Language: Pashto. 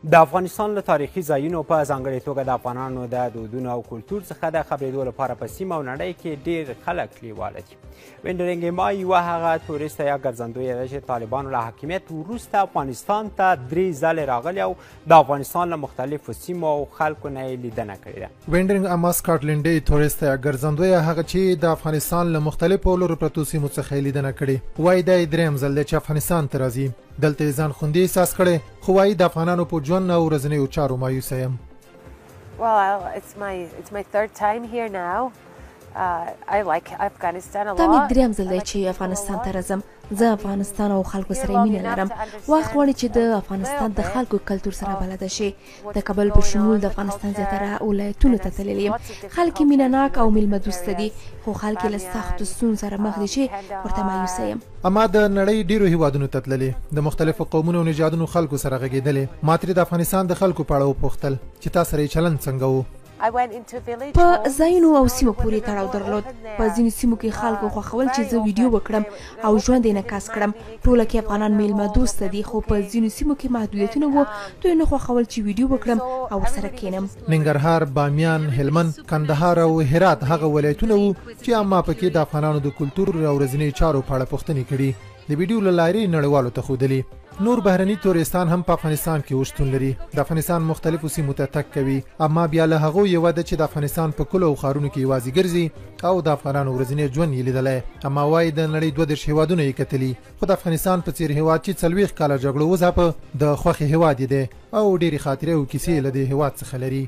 د افغانستان له تاریخي ځایونو په ځانګړې توګه د افغانانو د دودونو او کلتور څخه د خبرېدو لپاره په سیمه او نړۍ کې ډېر خلک لیواله دي. وینډرینګما یوه هغه تورسته یا ګرځندویه ده چې طالبانو له حاکمیت وروسته افغانستان ته 3 ځلې راغلې او د افغانستان له مختلفو سیمو او خلکو نه یې لیدنه کړې ده. وینډرینګما سکاټلنډي تورسته یا ګرځندویه هغه چې د افغانستان له مختلفو لورو پرتو سیمو څخه یې لیدنه کړې. وایي دا یې درېیم ځل دی چې افغانستان ته راځي. دلته یې ځان خوندي احساس کړی، خو وایي د افغانانو په ژوند او ورځنیو چارو مایوسه یم. Well, it's my third time here now. I like Afghanistan a lot. دا مې درېیم ځل دی چې افغانستان ته راځم. زه افغانستان او خلکو سره مینه لرم. وخت غواړي چې د افغانستان د خلکو کلتور سره بلده شي. د کابل په شمول د افغانستان زیاتره ولایتونو ته تللی یم. خلک مینه ناک او میلمه دوسته دي، خو خلک له سختو ستونزو سره مخ دي چې ورته مایوسه یم. اما د نړۍ ډیرو هیوادونو ته تللې، د مختلفو قومونو او نژادونو خلکو سره غږېدلې. ما ترې د افغانستان د خلکو په اړه وپوښتل چې تا سره یې چلند څنګه و. په ځایونو او سیمو پورې تړاو درلود. په ځینو سیمو کې خلکو خوښول چې زه ویډیو وکړم او ژوند یې انعکاس کړم. ټوله کې افغانان میلمه دوسته دي، خو په ځینو سیمو کې محدودیتونه وو. دوی نه خوښول چې ویډیو وکړم او ورسره کښېنم. ننګرهار، بامیان، هلمند، کندهار او هرات هغه ولایتونه وو چې اما پکې د افغانانو د کلتور او ورځنیو چارو په اړه پوښتنې کړي. د ویډیو له لارې نړیوالو ته ښودلي. نور بهرني تورستان هم په افغانستان کې شتون لري. د افغانستان مختلفو سیمو ته تګ کوي، اما بیا له هغو یوه ده چې د افغانستان په کلو او ښارونو کې یوازې ګرځي او د افغانانو ورځنی ژوند یې لیدلی. اما وایي د نړۍ 32 هیوادونه یې کتلي، خو د افغانستان په څېر هیواد چې 40 کاله جګړو وځاپه د خوښې هیواد یې دی او ډېرې خاطرې او کیسې له دې هیواد څخه لري.